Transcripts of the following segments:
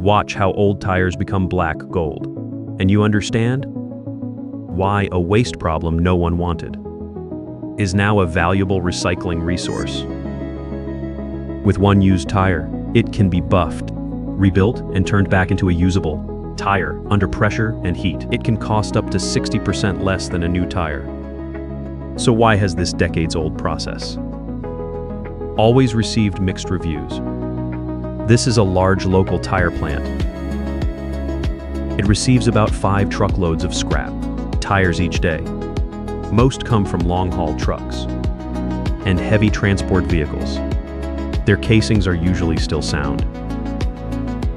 Watch how old tires become black gold. And you understand why a waste problem no one wanted is now a valuable recycling resource. With one used tire, it can be buffed, rebuilt, and turned back into a usable tire under pressure and heat. It can cost up to 60% less than a new tire. So why has this decades-old process always received mixed reviews? This is a large local tire plant. It receives about 5 truckloads of scrap tires each day. Most come from long-haul trucks and heavy transport vehicles. Their casings are usually still sound,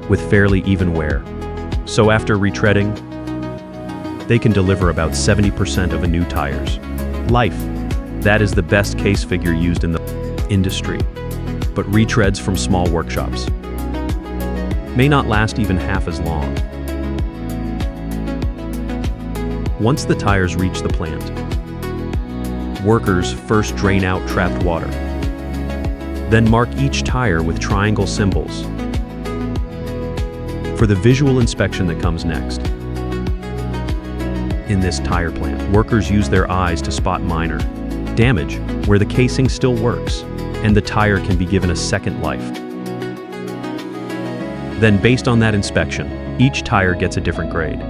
with fairly even wear. So after retreading, they can deliver about 70% of a new tire's life. That is the best case figure used in the industry. But retreads from small workshops may not last even half as long. Once the tires reach the plant, workers first drain out trapped water, then mark each tire with triangle symbols for the visual inspection that comes next. In this tire plant, workers use their eyes to spot minor damage where the casing still works, and the tire can be given a second life. Then, based on that inspection, each tire gets a different grade.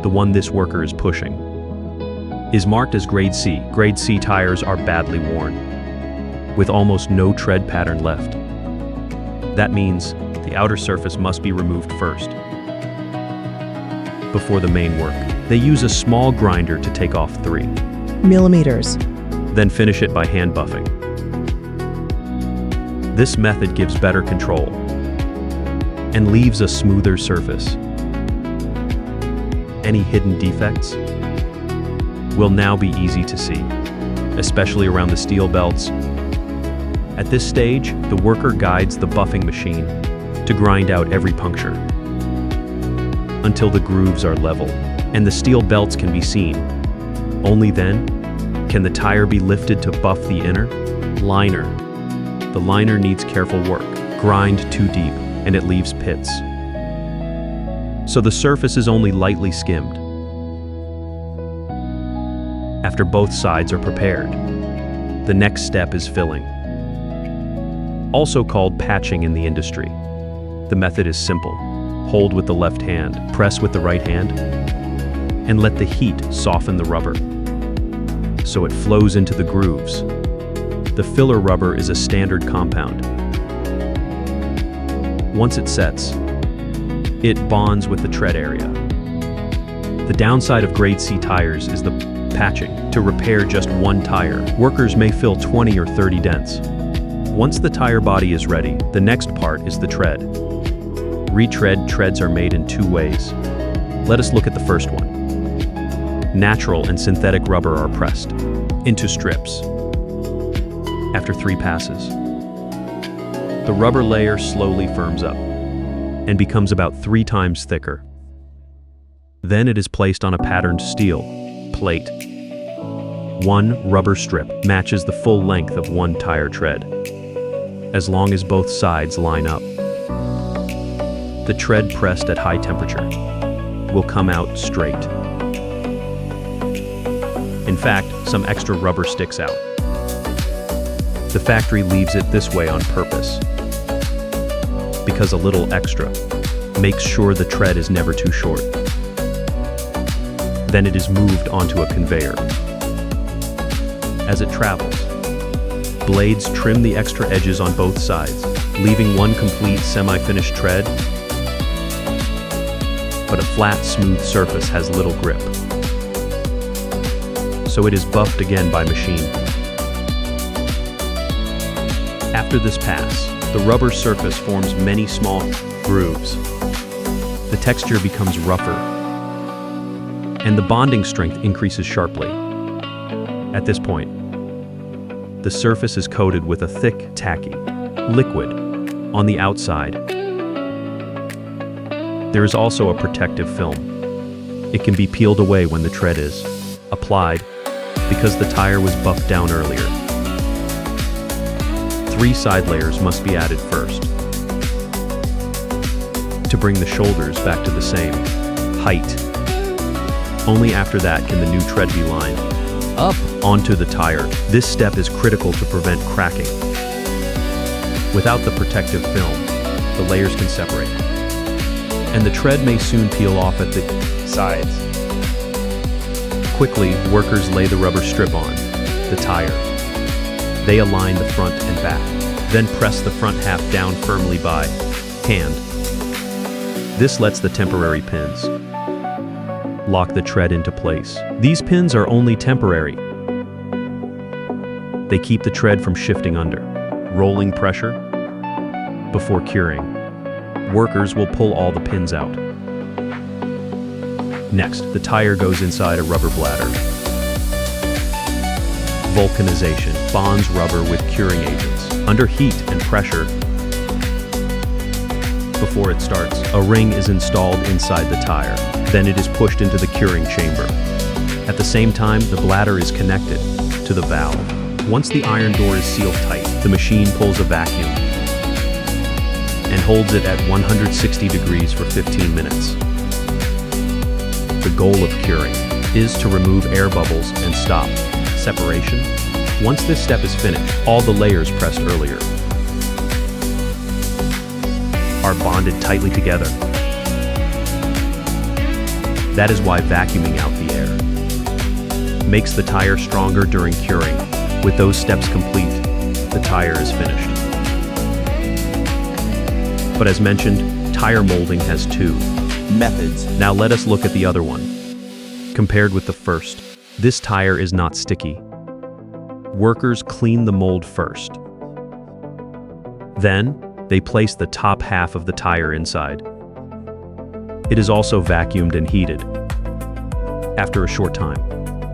The one this worker is pushing is marked as Grade C. Grade C tires are badly worn, with almost no tread pattern left. That means the outer surface must be removed first before the main work. They use a small grinder to take off 3 millimeters. Then finish it by hand buffing. This method gives better control and leaves a smoother surface. Any hidden defects will now be easy to see, especially around the steel belts. At this stage, the worker guides the buffing machine to grind out every puncture until the grooves are level and the steel belts can be seen. Only then can the tire be lifted to buff the inner liner. The liner needs careful work. Grind too deep and it leaves pits, so the surface is only lightly skimmed. After both sides are prepared, the next step is filling, also called patching in the industry. The method is simple. Hold with the left hand, press with the right hand, and let the heat soften the rubber so it flows into the grooves. The filler rubber is a standard compound. Once it sets, it bonds with the tread area. The downside of Grade C tires is the patching. To repair just one tire, workers may fill 20 or 30 dents. Once the tire body is ready, the next part is the tread. Retread treads are made in 2 ways. Let us look at the first one. Natural and synthetic rubber are pressed into strips. After 3 passes, the rubber layer slowly firms up and becomes about 3 times thicker. Then it is placed on a patterned steel plate. 1 rubber strip matches the full length of 1 tire tread, as long as both sides line up. The tread pressed at high temperature will come out straight. In fact, some extra rubber sticks out. The factory leaves it this way on purpose, because a little extra makes sure the tread is never too short. Then it is moved onto a conveyor. As it travels, blades trim the extra edges on both sides, leaving one complete semi-finished tread, but a flat, smooth surface has little grip. So it is buffed again by machine. After this pass, the rubber surface forms many small grooves. The texture becomes rougher, and the bonding strength increases sharply. At this point, the surface is coated with a thick, tacky liquid on the outside. There is also a protective film. It can be peeled away when the tread is applied because the tire was buffed down earlier. 3 side layers must be added first. to bring the shoulders back to the same height. Only after that can the new tread be lined up onto the tire. This step is critical to prevent cracking. Without the protective film, the layers can separate, and the tread may soon peel off at the sides. Quickly, workers lay the rubber strip on the tire. They align the front and back, then press the front half down firmly by hand. This lets the temporary pins lock the tread into place. These pins are only temporary. They keep the tread from shifting under rolling pressure. Before curing, workers will pull all the pins out. Next, the tire goes inside a rubber bladder. Vulcanization bonds rubber with curing agents. Under heat and pressure, before it starts, a ring is installed inside the tire. Then it is pushed into the curing chamber. At the same time, the bladder is connected to the valve. Once the iron door is sealed tight, the machine pulls a vacuum and holds it at 160 degrees for 15 minutes. The goal of curing is to remove air bubbles and stop separation. Once this step is finished, all the layers pressed earlier are bonded tightly together. That is why vacuuming out the air makes the tire stronger during curing. With those steps complete, the tire is finished. But as mentioned, tire molding has two methods. Now let us look at the other one. Compared with the first, this tire is not sticky. Workers clean the mold first. Then, they place the top half of the tire inside. It is also vacuumed and heated. After a short time,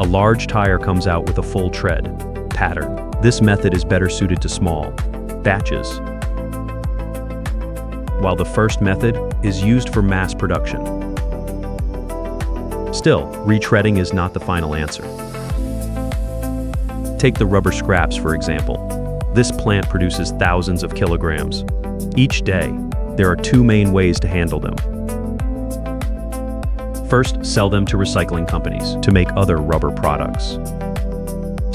a large tire comes out with a full tread pattern. This method is better suited to small batches, while the first method is used for mass production. Still, retreading is not the final answer. Take the rubber scraps, for example. This plant produces thousands of kilograms. Each day, there are two main ways to handle them. First, sell them to recycling companies to make other rubber products.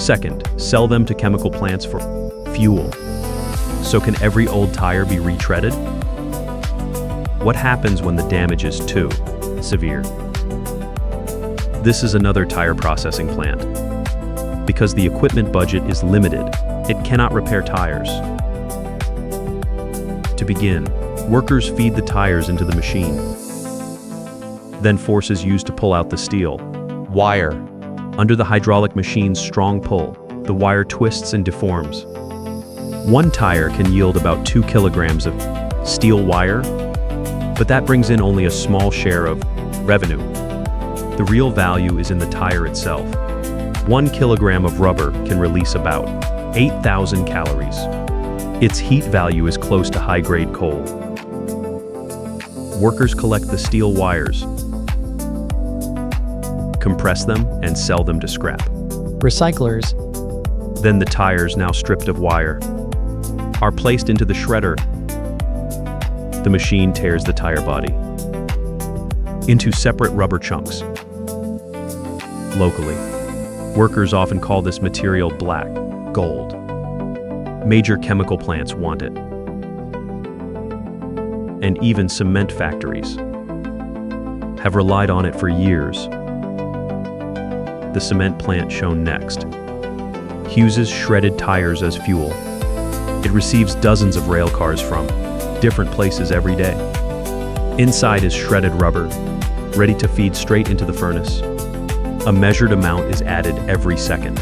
Second, sell them to chemical plants for fuel. So can every old tire be retreaded? What happens when the damage is too severe? This is another tire processing plant. Because the equipment budget is limited, it cannot repair tires. To begin, workers feed the tires into the machine. Then force is used to pull out the steel wire. Under the hydraulic machine's strong pull, the wire twists and deforms. One tire can yield about 2 kilograms of steel wire, but that brings in only a small share of revenue. The real value is in the tire itself. 1 kilogram of rubber can release about 8,000 calories. Its heat value is close to high-grade coal. Workers collect the steel wires, compress them, and sell them to scrap recyclers. Then the tires, now stripped of wire, are placed into the shredder. The machine tears the tire body into separate rubber chunks. Locally, workers often call this material black gold. Major chemical plants want it. And even cement factories have relied on it for years. The cement plant shown next uses shredded tires as fuel. It receives dozens of rail cars from different places every day. Inside is shredded rubber, ready to feed straight into the furnace. A measured amount is added every second,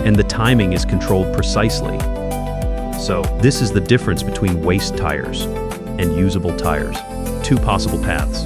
and the timing is controlled precisely. So, this is the difference between waste tires and usable tires. Two possible paths.